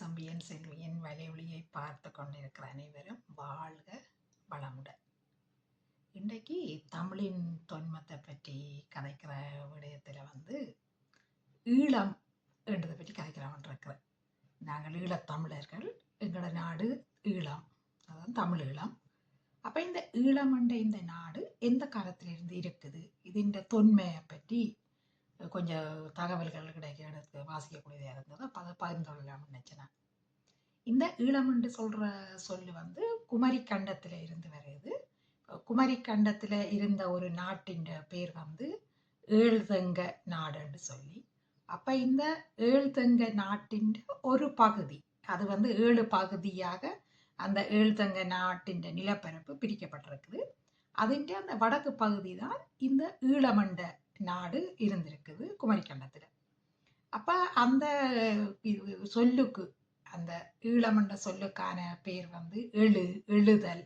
செம்பியன் செல்வியின் வலையொலியை பார்த்து கொண்டிருக்கிற அனைவரும் வாழ்க வளமுடன். இன்றைக்கு தமிழின் தொன்மத்தை பற்றி கதைக்கிற விடயத்தில் ஈழம் என்றதை பற்றி கதைக்கிறவன் இருக்கிறேன். நாங்கள் ஈழத்தமிழர்கள், எங்களோட நாடு ஈழம், அதாவது தமிழ் ஈழம். அப்போ இந்த ஈழம் என்ற இந்த நாடு எந்த காலத்திலிருந்து இருக்குது, இதுன்ற தொன்மையை பற்றி கொஞ்சம் தகவல்கள் கிடைக்க எடுத்து வாசிக்கக்கூடியதாக இருந்தது. அப்போ அதை பகிர்ந்து கொள்ளலாம்னு நினச்சேன். இந்த ஈழம் என்று சொல்கிற சொல்லு குமரி கண்டத்தில் இருந்து வருது. குமரி கண்டத்தில் இருந்த ஒரு நாட்டின் பேர் ஏழ்தெங்க நாடுன்னு சொல்லி, அப்போ இந்த ஏழ்தெங்க நாட்டின் ஒரு பகுதி, அது 7 பகுதியாக அந்த ஏழ்தெங்க நாட்டின் நிலப்பரப்பு பிரிக்கப்பட்டிருக்குது. அதிൻ്റെ அந்த வடக்கு பகுதி தான் இந்த ஈழமண்ட நாடு இருந்திருக்குது குமரிக்கண்டத்தில். அப்போ அந்த சொல்லுக்கு, அந்த ஈழமண்ட சொல்லுக்கான பேர் எழுதல்,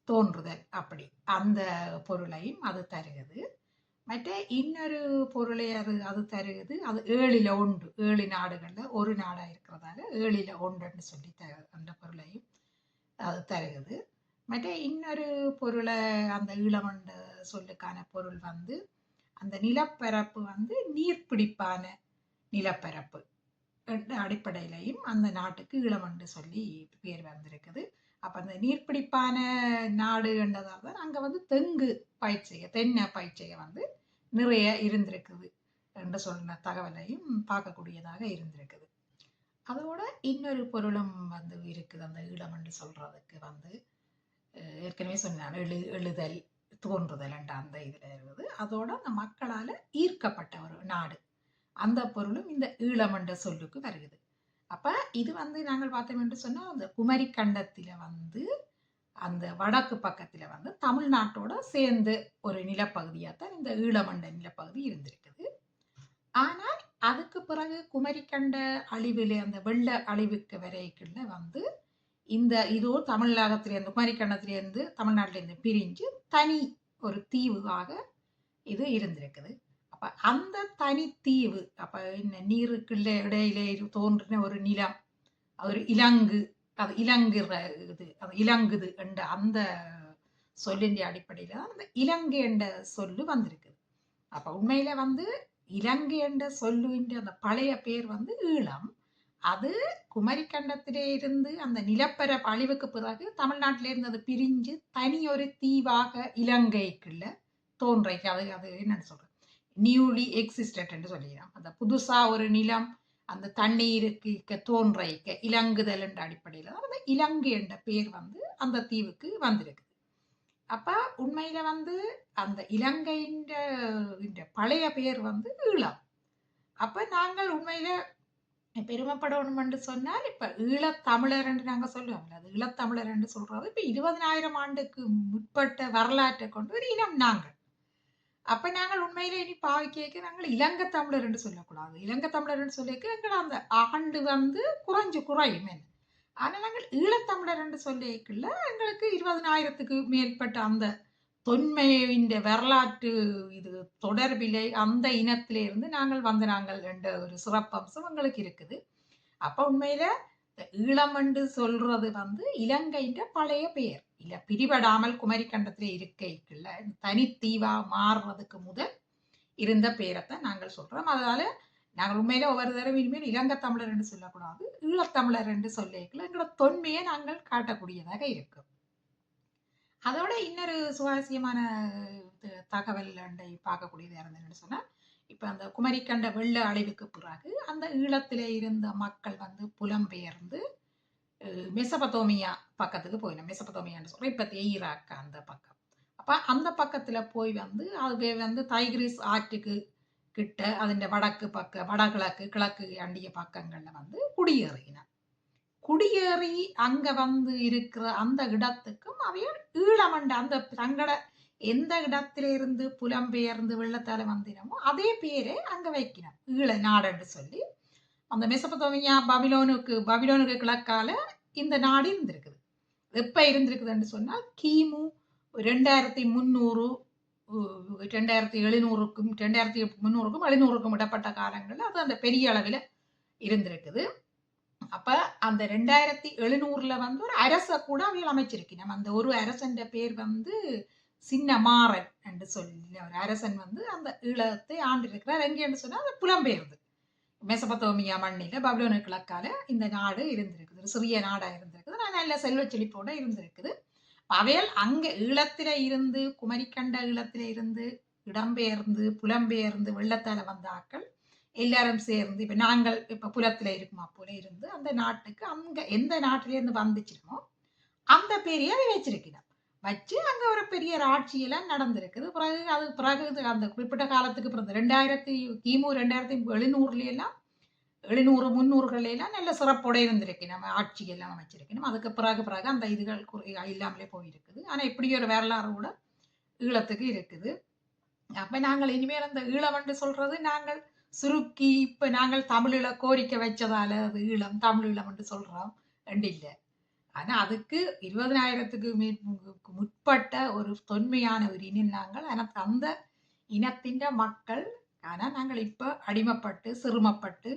தோன்றுதல், அப்படி அந்த பொருளையும் அது தருகுது. மற்ற இன்னொரு பொருளை அது தருகுது. அது 7ல் 1, 7 நாடுகளில் ஒரு நாடாக இருக்கிறதால 7ல் 1ன்னு சொல்லி அந்த பொருளையும் அது தருகுது. மற்ற இன்னொரு பொருளை, அந்த ஈழமண்ட சொல்லுக்கான பொருள் அந்த நிலப்பரப்பு நீர்பிடிப்பான நிலப்பரப்பு என்ற அடிப்படையிலையும் அந்த நாட்டுக்கு ஈழமண்டு சொல்லி பேர் வந்திருக்குது. அப்போ அந்த நீர்பிடிப்பான நாடு என்றதால் தான் அங்கே தெங்கு பயிற்சியை, தென்னை பயிற்சியை நிறைய இருந்திருக்குது என்று சொன்ன தகவலையும் பார்க்கக்கூடியதாக இருந்திருக்குது. அதோட இன்னொரு பொருளும் இருக்குது. அந்த ஈழமண்டு சொல்றதுக்கு ஏற்கனவே சொன்னான், எழுதல், தோன்றுதல் என்ற அந்த இதில் இருக்குது. அதோட அந்த மக்களால் ஈர்க்கப்பட்ட ஒரு நாடு, அந்த பொருளும் இந்த ஈழமண்ட சொல்லுக்கு வருகிறது. அப்போ இது நாங்கள் பார்த்தோம் என்று சொன்னால், அந்த குமரி கண்டத்தில் அந்த வடக்கு பக்கத்தில் தமிழ்நாட்டோட சேர்ந்து ஒரு நிலப்பகுதியாகத்தான் இந்த ஈழமண்ட நிலப்பகுதி இருந்திருக்குது. ஆனால் அதுக்கு பிறகு குமரிக்கண்ட அழிவில், அந்த வெள்ள அழிவுக்கு வரைக்குள்ள இந்த இதோ தமிழகத்திலேருந்து, குமரிக்கண்டத்திலேருந்து, தமிழ்நாட்டிலேருந்து பிரிஞ்சு தனி ஒரு தீவாக இது இருந்திருக்குது. அப்போ அந்த தனித்தீவு, அப்போ நீருக்குள்ள இடையிலே தோன்றின ஒரு நிலம், ஒரு இலங்கு, அது இலங்குற இது, அது இலங்குது என்ற அந்த சொல்லின் அடிப்படையில் தான் அந்த இலங்கை என்ற சொல்லு வந்திருக்குது. அப்போ உண்மையில இலங்கை என்ற சொல்லுன்ற அந்த பழைய பேர் ஈழம். அது குமரிக்கண்டத்திலே இருந்து அந்த நிலப்பரப்பு அழிவுக்கு பிறகு தமிழ்நாட்டிலேருந்து அது பிரிஞ்சு தனி ஒரு தீவாக இலங்கைக்குள்ள தோன்றைக்கு, அது என்னன்னு சொல்றது, நியூலி எக்ஸிஸ்டட் என்று சொல்லிடலாம். அந்த புதுசா ஒரு நிலம் அந்த தண்ணீருக்கு தோன்றைக்க இலங்குதல் என்ற அடிப்படையில் தான் அந்த இலங்கை என்ற பேர் அந்த தீவுக்கு வந்திருக்கு. அப்ப உண்மையில அந்த இலங்கையின் பழைய பேர் ஈழம். அப்ப நாங்கள் உண்மையில பெருமைப்படணும் என்று சொன்னால், இப்ப ஈழத்தமிழர் என்று நாங்கள் சொல்லுவோம். அது ஈழத்தமிழர் என்று சொல்றது இப்ப 20,000 ஆண்டுக்கு முற்பட்ட வரலாற்றை கொண்டு ஒரு இனம் நாங்கள். அப்ப நாங்கள் உண்மையில இனி பாவிக்க நாங்கள் இலங்கை தமிழர் என்று சொல்லக்கூடாது. இலங்கை தமிழர் என்று சொல்லிக்க எங்கள் அந்த ஆண்டு குறையும். ஆனா நாங்கள் ஈழத்தமிழர் என்று சொல்லிக்கல எங்களுக்கு 20,000க்கு மேற்பட்ட அந்த தொன்மையின் வரலாற்று இது தொடர்பிலே அந்த இனத்திலே இருந்து நாங்கள் என்ற ஒரு சிறப்பம்சம் எங்களுக்கு இருக்குது. அப்ப உண்மையில ஈழம் என்று சொல்றது இலங்கைன்ற பழைய பெயர் இல்ல, பிரிபடாமல் குமரிக்கண்டத்திலே இருக்கைக்குள்ள தனித்தீவா மாறுறதுக்கு முதல் இருந்த பேரைத்தான் நாங்கள் சொல்றோம். அதனால நாங்கள் உண்மையில ஒவ்வொரு தடவை இனிமேல் இலங்கை தமிழர் என்று சொல்லக்கூடாது, ஈழத்தமிழர் என்று சொல்லிக்கல எங்களோட தொன்மையை நாங்கள் காட்டக்கூடியதாக இருக்கும். அதோட இன்னொரு சுவாரஸ்யமான தகவல் பார்க்கக்கூடியதாக இருந்ததுன்னு சொன்னா, இப்ப அந்த குமரிக்கண்ட வெள்ள அழிவுக்கு பிறகு அந்த ஈழத்திலே இருந்த மக்கள் புலம்பெயர்ந்து மெசபத்தோமியா பக்கத்துக்கு போயிடும். மெசபத்தோமியான்னு சொல்றோம், இப்பத்திய ஈராக் அந்த பக்கம். அப்ப அந்த பக்கத்துல போய் அது தைகிரிஸ் ஆற்றுக்கு கிட்ட அதிண்ட வடக்கு பக்க, வடகிழக்கு, கிழக்கு அண்டிய பக்கங்கள்ல குடியேறினார். குடியேறி அங்க இருக்கிற அந்த இடத்துக்கும் அவையோர் ஈழமண்ட, அந்த தங்கட எந்த இடத்திலிருந்து புலம்பெயர்ந்து வெள்ளத்தால வந்தினமோ அதே பேரை அங்க வைக்கணும், ஈழ நாடுன்னு சொல்லி. அந்த மெசபத்தோமியா பபிலோனுக்கு கிழக்கால இந்த நாடு இருந்திருக்குது. எப்ப இருந்திருக்குதுன்னு சொன்னால் கிமு 2300, 2700க்கும் 2300க்கும் 700க்கும் இடப்பட்ட காலங்கள்ல அது அந்த பெரிய அளவில் இருந்திருக்குது. அப்ப அந்த 2700 வந்து ஒரு அரச கூட அவையில் அமைச்சிருக்கணும். அந்த ஒரு அரசன் பேர் வந்து சின்ன மாறன் என்று சொல்லி ஒரு அரசன் வந்து அந்த ஈழத்தை ஆண்டிருக்கிறார். எங்கேன்னு சொன்னா அது புலம்பெயர்ந்து மெசபத்தோமியா மண்ணில பபிலோனு கிழக்கால இந்த நாடு இருந்திருக்குது. ஒரு சிறிய நாடா இருந்திருக்குது. நான் நல்ல செல்வ செழிப்போட இருந்திருக்குது. அவையால் அங்க ஈழத்தில இருந்து குமரிக்கண்ட ஈழத்தில இருந்து இடம்பெயர்ந்து புலம்பெயர்ந்து வெள்ளத்தால வந்த ஆக்கள் எல்லாரும் சேர்ந்து இப்ப நாங்கள் இப்ப புலத்துல இருக்குமா போல இருந்து அந்த நாட்டுக்கு அங்க எந்த நாட்டில இருந்து வந்துச்சிருமோ அந்த பெரிய வச்சிருக்கிறோம். வச்சு அங்க ஒரு பெரிய ஆட்சியெல்லாம் நடந்திருக்குது. பிறகு அந்த குறிப்பிட்ட காலத்துக்கு பிறகு 2000 கிமு 2700 எல்லாம் 700 300 எல்லாம் நல்ல சிறப்போட இருந்திருக்கு. நம்ம ஆட்சி எல்லாம் அமைச்சிருக்கணும். அதுக்கு பிறகு அந்த இதுகள் இல்லாமலே போயிருக்குது. ஆனா இப்படி ஒரு வரலாறு கூட ஈழத்துக்கு இருக்குது. அப்ப நாங்கள் இனிமேல் அந்த ஈழம் என்று சொல்றது நாங்கள் சுருக்கி இப்ப நாங்கள் தமிழில கோரிக்கை வச்சதால அது ஈழம் தமிழீழம் என்று சொல்றோம் ரெண்டு இல்ல. ஆனா அதுக்கு 20,000க்கு முற்பட்ட ஒரு தொன்மையான ஒரு இனம் நாங்கள். எனக்கு அந்த இனத்தின் மக்கள். ஆனா நாங்கள் இப்ப அடிமைப்பட்டு சிறுமப்பட்டு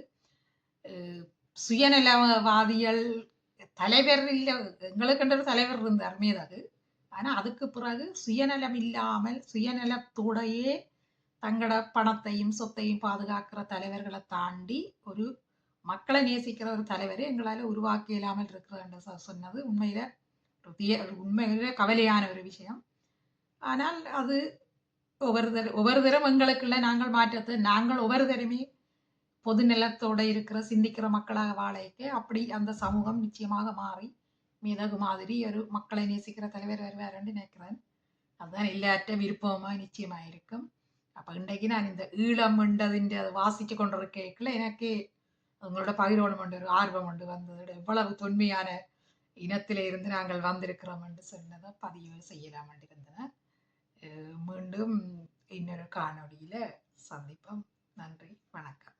சுயநலவாதிகள் தலைவர் இல்ல எங்களுக்கென்ற ஒரு தலைவர் இருந்தார் மேதகு. ஆனா அதுக்கு பிறகு சுயநலம் இல்லாமல் சுயநலத்தோடையே தங்களோட பணத்தையும் சொத்தையும் பாதுகாக்கிற தலைவர்களை தாண்டி ஒரு மக்களை நேசிக்கிற ஒரு தலைவரை எங்களால உருவாக்க இயலாமல் இருக்கிறது சொன்னது உண்மையில கவலையான ஒரு விஷயம். ஆனால் அது ஒவ்வொரு தரம் எங்களுக்குள்ள நாங்கள் மாற்றத்தை நாங்கள் ஒவ்வொரு தரமே பொது நிலத்தோட இருக்கிற சிந்திக்கிற மக்களாக வாழைக்கு அப்படி அந்த சமூகம் நிச்சயமாக மாறி மிதகு மாதிரி ஒரு மக்களை நேசிக்கிற தலைவர் வருவாருன்னு நினைக்கிறேன். அதுதான் எல்லாற்ற விருப்பமா நிச்சயமா இருக்கும். அப்ப இன்றைக்கு நான் இந்த ஈழம் என்றதிൻ്റെ அதை வாசிச்சு கொண்டிருக்கல எனக்கு உங்களோட பகிரோணம் என்ற ஒரு ஆர்வம் ஒன்று வந்தது. எவ்வளவு தொன்மையான இனத்திலே இருந்து நாங்கள் வந்திருக்கிறோம் என்று சொன்னதை பதிவு செய்யலாம் என்று இருந்தன. மீண்டும் இன்னொரு காணொளியில சந்திப்போம். நன்றி, வணக்கம்.